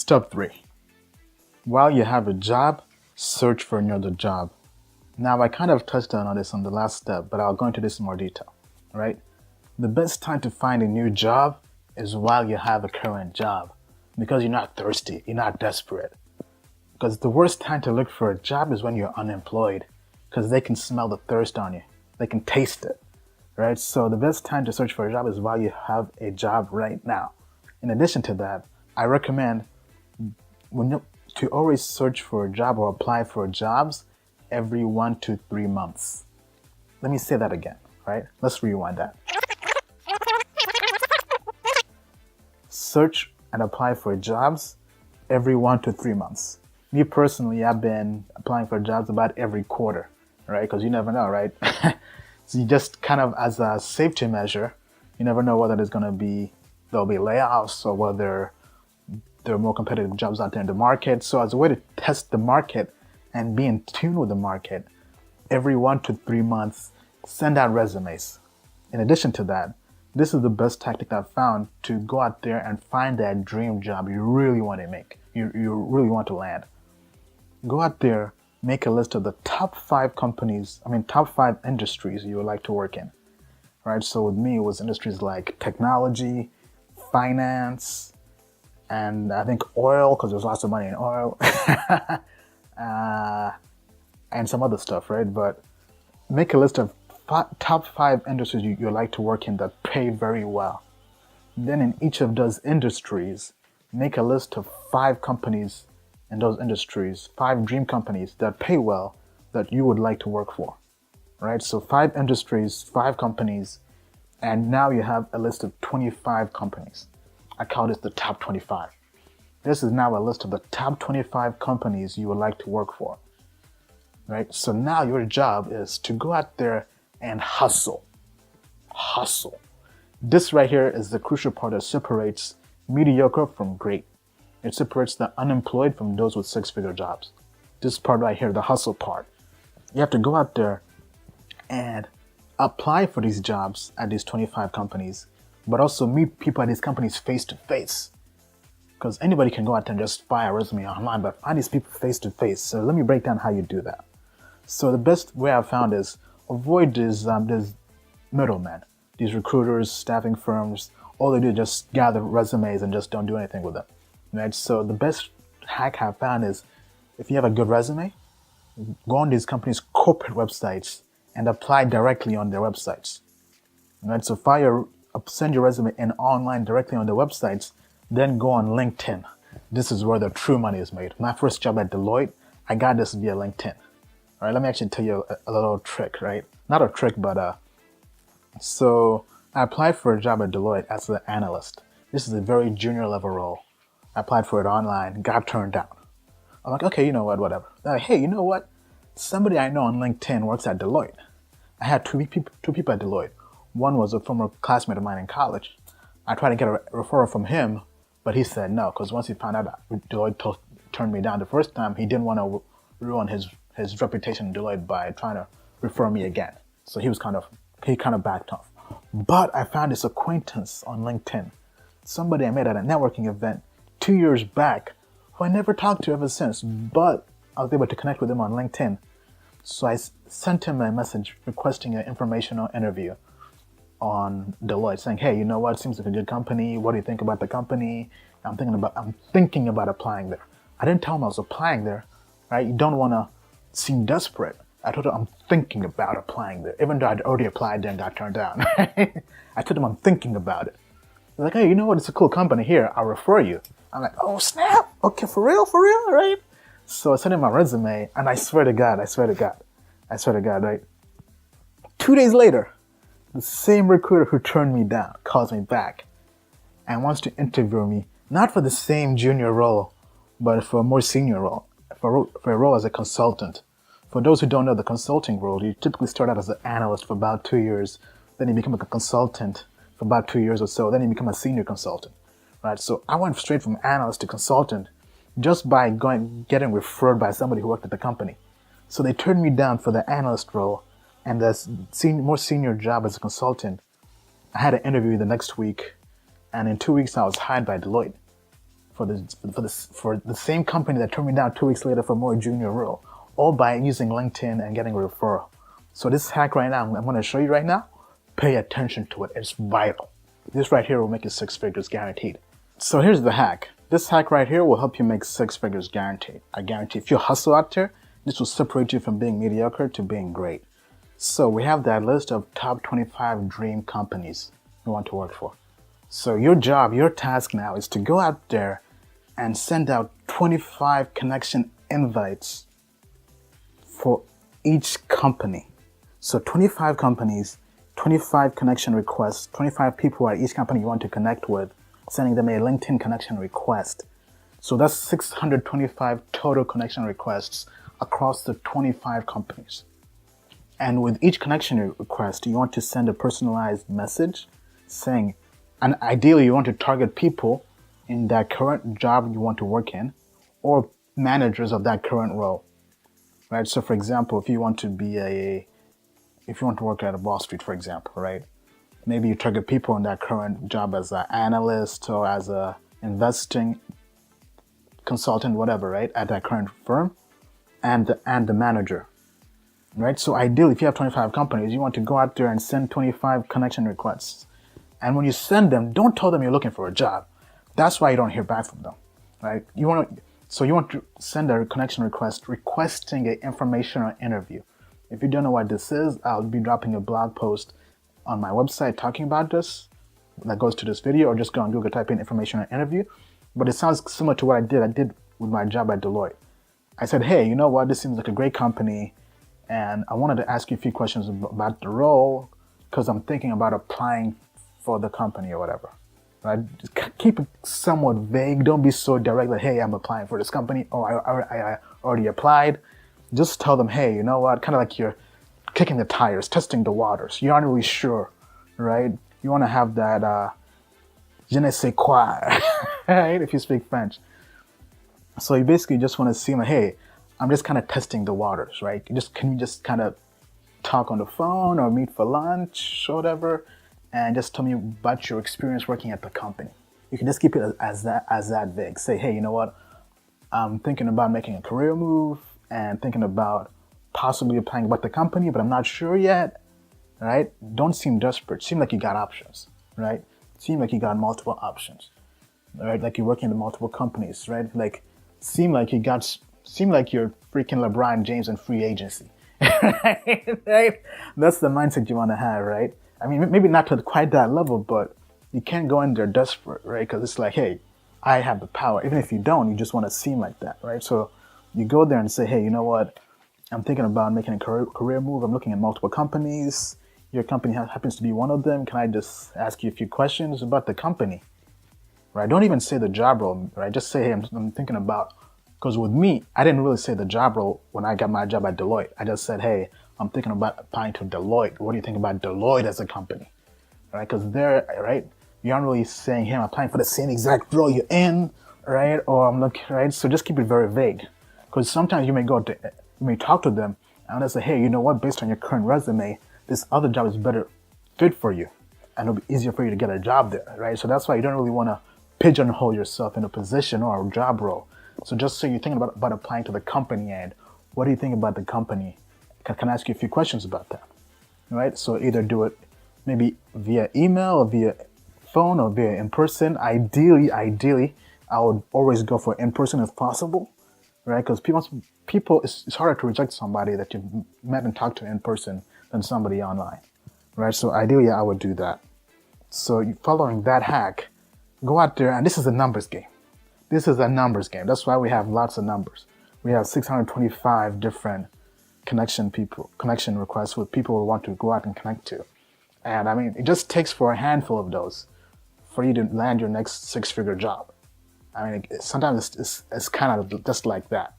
Step 3. While you have a job, search for another job. Now, I kind of touched on this on the last step, but I'll go into this in more detail, right? The best time to find a new job is while you have a current job, because you're not thirsty, you're not desperate. Because the worst time to look for a job is when you're unemployed, because they can smell the thirst on you. They can taste it, right? So the best time to search for a job is while you have a job right now. In addition to that, I recommend to always search for a job or apply for jobs every 1 to 3 months. Let me say that again, right? Let's rewind that. Search and apply for jobs every 1 to 3 months. Me personally, I've been applying for jobs about every quarter, right? Because you never know, right? So you just kind of, as a safety measure, you never know whether there'll be layoffs or whether there are more competitive jobs out there in the market. So as a way to test the market and be in tune with the market, every 1 to 3 months, send out resumes. In addition to that, this is the best tactic I've found to go out there and find that dream job you really want to make, you really want to land. Go out there, make a list of the top 5 industries you would like to work in, right? So with me, it was industries like technology, finance, and I think oil, because there's lots of money in oil, and some other stuff, right? But make a list of top 5 industries you like to work in that pay very well. Then in each of those industries, make a list of 5 companies in those industries, 5 dream companies that pay well that you would like to work for, right? So 5 industries, 5 companies, and now you have a list of 25 companies. I call this the top 25. This is now a list of the top 25 companies you would like to work for, right? So now your job is to go out there and hustle. Hustle. This right here is the crucial part that separates mediocre from great. It separates the unemployed from those with 6-figure jobs. This part right here, the hustle part. You have to go out there and apply for these jobs at these 25 companies, but also meet people at these companies face to face. Because anybody can go out there and just fire a resume online, but find these people face to face. So let me break down how you do that. So the best way I've found is avoid these middlemen, these recruiters, staffing firms. All they do is just gather resumes and just don't do anything with them. Right? So the best hack I've found is if you have a good resume, go on these companies' corporate websites and apply directly on their websites. Right? So send your resume in online directly on their websites, then go on LinkedIn. This is where the true money is made. My first job at Deloitte, I got this via LinkedIn. All right, let me actually tell you a little trick, right? Not a trick, but so I applied for a job at Deloitte as an analyst. This is a very junior level role. I applied for it online, got turned down. I'm like, okay, you know what, whatever. They're like, hey, you know what? Somebody I know on LinkedIn works at Deloitte. I had two people at Deloitte. One was a former classmate of mine in college. I tried to get a referral from him, but he said no, because once he found out that Deloitte turned me down the first time, he didn't want to ruin his reputation in Deloitte by trying to refer me again. So he kind of backed off. But I found this acquaintance on LinkedIn, somebody I met at a networking event 2 years back, who I never talked to ever since, but I was able to connect with him on LinkedIn. So I sent him a message requesting an informational interview on Deloitte, saying, hey, you know what, seems like a good company. What do you think about the company? I'm thinking about applying there. I didn't tell him I was applying there, right? You don't want to seem desperate. I told him I'm thinking about applying there, even though I'd already applied there and got turned down. I told him I'm thinking about it. They're like, hey, you know what, it's a cool company. Here, I'll refer you. I'm like, oh, snap. Okay, for real, right? So I sent him my resume, and I swear to God, right? 2 days later, the same recruiter who turned me down calls me back and wants to interview me, not for the same junior role, but for a more senior role, for a role as a consultant. For those who don't know the consulting role, you typically start out as an analyst for about 2 years, then you become a consultant for about 2 years or so, then you become a senior consultant, right? So I went straight from analyst to consultant just by getting referred by somebody who worked at the company. So they turned me down for the analyst role and the more senior job as a consultant. I had an interview the next week, and in 2 weeks I was hired by Deloitte for the same company that turned me down 2 weeks later for a more junior role, all by using LinkedIn and getting a referral. So this hack right now, I'm going to show you right now. Pay attention to it. It's vital. This right here will make you 6 figures guaranteed. So here's the hack. This hack right here will help you make 6 figures guaranteed. I guarantee if you hustle out there, this will separate you from being mediocre to being great. So we have that list of top 25 dream companies you want to work for. So your job, your task now is to go out there and send out 25 connection invites for each company. So 25 companies, 25 connection requests, 25 people at each company you want to connect with, sending them a LinkedIn connection request. So that's 625 total connection requests across the 25 companies. And with each connection request, you want to send a personalized message saying, and ideally you want to target people in that current job you want to work in or managers of that current role, right? So for example, if you want to work at Wall Street, for example, right? Maybe you target people in that current job as an analyst or as a investing consultant, whatever, right? At that current firm and the manager, right? So ideally, if you have 25 companies, you want to go out there and send 25 connection requests. And when you send them, don't tell them you're looking for a job. That's why you don't hear back from them, right? You want to send a connection request requesting an informational interview. If you don't know what this is, I'll be dropping a blog post on my website talking about this that goes to this video, or just go on Google, type in informational interview. But it sounds similar to what I did with my job at Deloitte. I said, hey, you know what? This seems like a great company, and I wanted to ask you a few questions about the role because I'm thinking about applying for the company or whatever. Right? Just keep it somewhat vague. Don't be so direct that, hey, I'm applying for this company, or I already applied. Just tell them, hey, you know what? Kind of like you're kicking the tires, testing the waters. You aren't really sure, right? You want to have that je ne sais quoi, right? If you speak French. So you basically just want to see, like, hey, I'm just kind of testing the waters, right? Can you just kind of talk on the phone or meet for lunch or whatever, and just tell me about your experience working at the company. You can just keep it as that vague. Say, hey, you know what? I'm thinking about making a career move and thinking about possibly applying about the company, but I'm not sure yet, right? Don't seem desperate. Seem like you got options, right? Seem like you got multiple options, right? Like you're working in multiple companies, right? Like seem like you're freaking LeBron James in free agency, right? That's the mindset you want to have, right? I mean, maybe not to quite that level, but you can't go in there desperate, right? Because it's like, hey, I have the power. Even if you don't, you just want to seem like that, right? So you go there and say, hey, you know what? I'm thinking about making a career move. I'm looking at multiple companies. Your company happens to be one of them. Can I just ask you a few questions about the company, right? Don't even say the job role, right? Just say, hey, I'm thinking about, because with me, I didn't really say the job role when I got my job at Deloitte. I just said, hey, I'm thinking about applying to Deloitte. What do you think about Deloitte as a company, right? Because they're, right, you aren't really saying, hey, I'm applying for the same exact role you're in, right? Or I'm looking, right? So just keep it very vague. Because sometimes you may talk to them and they say, hey, you know what, based on your current resume, this other job is better fit for you and it'll be easier for you to get a job there, right? So that's why you don't really want to pigeonhole yourself in a position or a job role. So just say you're thinking about applying to the company, and what do you think about the company? Can I ask you a few questions about that, right? So either do it maybe via email or via phone or via in person. Ideally, I would always go for in person if possible, right? Because people, it's harder to reject somebody that you've met and talked to in person than somebody online, right? So ideally, I would do that. So following that hack, go out there, and this is a numbers game. This is a numbers game. That's why we have lots of numbers. We have 625 different connection requests with people who want to go out and connect to. And I mean, it just takes for a handful of those for you to land your next 6-figure job. I mean, sometimes it's kind of just like that.